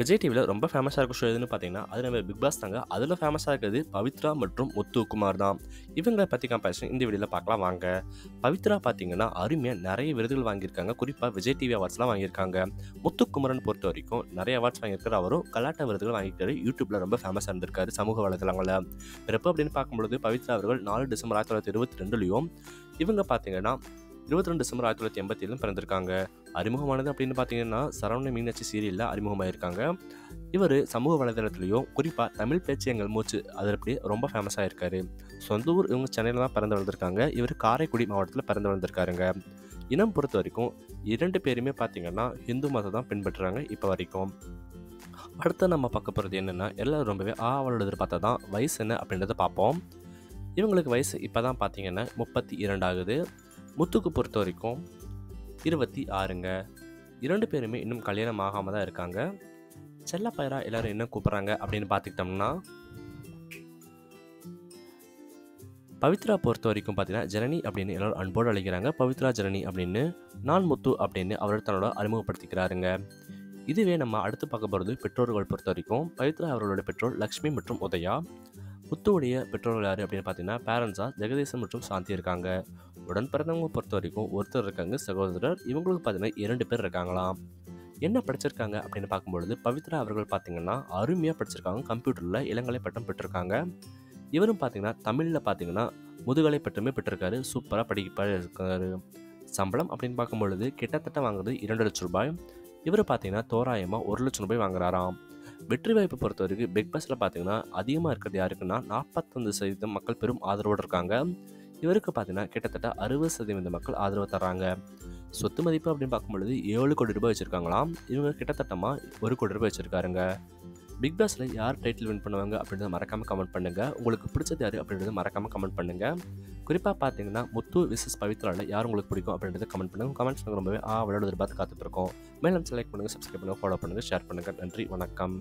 விஜய் டிவியில் ரொம்ப ஃபேமஸாக இருக்க ஷோ எதுன்னு பார்த்தீங்கன்னா அது நம்ம பிக் பாஸ் தாங்க. அதில் ஃபேமஸாக இருக்கிறது பவித்ரா மற்றும் முத்துக்குமார் தான். இவங்களை பற்றி கம்பேரிசன் இந்த வீடியோவில் பார்க்கலாம் வாங்க. பவித்ரா பார்த்தீங்கன்னா அருமையாக நிறைய விருதுகள் வாங்கியிருக்காங்க. குறிப்பாக விஜய் டிவி அவார்ட்ஸ்லாம் வாங்கியிருக்காங்க. முத்துக்குமரன் பொறுத்த வரைக்கும் நிறைய அவார்ட்ஸ் வாங்கியிருக்காரு. அவரும் கலாட்டா விருதுகள் வாங்கியிருக்காரு. யூடியூப்பில் ரொம்ப ஃபேமஸாக இருந்திருக்காரு சமூக வலைதளங்களில். பிறப்பு அப்படின்னு பார்க்கும்பொழுது பவித்ரா அவர்கள் 4 டிசம்பர் 1922 இவங்க பார்த்தீங்கன்னா 22 டிசம்பர் 1987 பிறந்திருக்காங்க. அறிமுகமானது அப்படின்னு பார்த்தீங்கன்னா சரவண மீனாட்சி சீரியலில் அறிமுகமாயிருக்காங்க. இவர் சமூக வலைதளத்துலேயும் குறிப்பாக தமிழ் பேச்சு எங்கள் மூச்சு அதில் அப்படி ரொம்ப ஃபேமஸாக இருக்காரு. சொந்த ஊர் இவங்க சென்னையில் தான் பிறந்து வளர்ந்துருக்காங்க. இவர் காரைக்குடி மாவட்டத்தில் பிறந்து வளர்ந்துருக்காருங்க. இனம் பொறுத்த வரைக்கும் 2 பேருமே பார்த்தீங்கன்னா ஹிந்து மதம் தான் பின்பற்றுறாங்க இப்போ வரைக்கும். அடுத்து நம்ம பார்க்க போகிறது என்னென்னா எல்லோரும் ரொம்பவே ஆவலோடு எதிர்பார்த்தா தான் வயசு என்ன அப்படின்றத பார்ப்போம். இவங்களுக்கு வயசு இப்போ தான் பார்த்தீங்கன்னா 32 ஆகுது. முத்துக்கு பொறுத்த வரைக்கும் 26ங்க. 2 பேருமே இன்னும் கல்யாணம் ஆகாமல் தான் இருக்காங்க. செல்லப்பயரா எல்லோரும் என்ன கூப்பிட்றாங்க அப்படின்னு பார்த்துக்கிட்டோம்னா பவித்ரா பொறுத்த வரைக்கும் பார்த்தீங்கன்னா ஜனனி அப்படின்னு எல்லோரும் அன்போடு அழைக்கிறாங்க. பவித்ரா ஜனனி அப்படின்னு நான் முத்து அப்படின்னு அவர் தன்னோட அறிமுகப்படுத்திக்கிறாருங்க. இதுவே நம்ம அடுத்து பார்க்க போகிறது பெற்றோர்கள் பொறுத்த வரைக்கும் பவித்ரா அவர்களோட பெற்றோர் லக்ஷ்மி மற்றும் உதயா. முத்துவுடைய பெற்றோர்கள் யார் அப்படின்னு பார்த்தீங்கன்னா பேரண்ட்ஸாக ஜெகதீசன் மற்றும் சாந்தி இருக்காங்க. உடன் பிறந்தவங்க பொறுத்த வரைக்கும் ஒருத்தர் இருக்காங்க சகோதரர். இவங்களுக்கு பார்த்தீங்கன்னா 2 பேர் இருக்காங்களாம். என்ன படிச்சிருக்காங்க அப்படின்னு பார்க்கும்பொழுது பவித்ரா அவர்கள் பார்த்தீங்கன்னா அருமையாக படிச்சிருக்காங்க. கம்ப்யூட்டரில் இளங்கலை பட்டம் பெற்றிருக்காங்க. இவரும் பார்த்தீங்கன்னா தமிழில் பார்த்தீங்கன்னா முதுகலை பட்டமே பெற்றிருக்காரு. சூப்பராக இருக்காரு. சம்பளம் அப்படின்னு பார்க்கும்பொழுது கிட்டத்தட்ட வாங்குறது 2 லட்சம் ரூபாய். இவர் பார்த்தீங்கன்னா தோராயமாக 1 லட்சம் ரூபாய் வாங்குறாராம். வெற்றி வாய்ப்பு பொறுத்த வரைக்கும் பிக் பாஸில் பார்த்தீங்கன்னா அதிகமாக இருக்கிறது யாருக்குன்னா 45% மக்கள் பெரும் ஆதரவோடு இருக்காங்க. இவருக்கு பார்த்தீங்கன்னா கிட்டத்தட்ட 60% மக்கள் ஆதரவு தர்றாங்க. சொத்து மதிப்பு அப்படின்னு பார்க்கும்பொழுது 7 கோடி ரூபாய் வச்சுருக்காங்களாம். இவங்க கிட்டத்தட்டமாக 1 கோடி ரூபாய் வச்சுருக்காருங்க. பிக் பாஸில் யார் டைட்டில் வின் பண்ணுவாங்க அப்படின்றத மறக்காமல் கமெண்ட் பண்ணுங்கள். உங்களுக்கு பிடிச்சது யார் அப்படின்றத மறக்காமல் கமெண்ட் பண்ணுங்கள். குறிப்பாக பார்த்தீங்கன்னா முத்து விசஸ் பவித்ராவில் யார் உங்களுக்கு பிடிக்கும் அப்படின்றத கமெண்ட் பண்ணுங்கள். கமெண்ட்ஸ் ரொம்பவே விளையாடுறது பார்த்து காத்துட்ருக்கோம். மேலும் செலக்ட் பண்ணுங்கள், சப்ஸ்கிரைப் பண்ணுங்கள், ஃபாலோ பண்ணுங்கள், ஷேர் பண்ணுங்கள். நன்றி, வணக்கம்.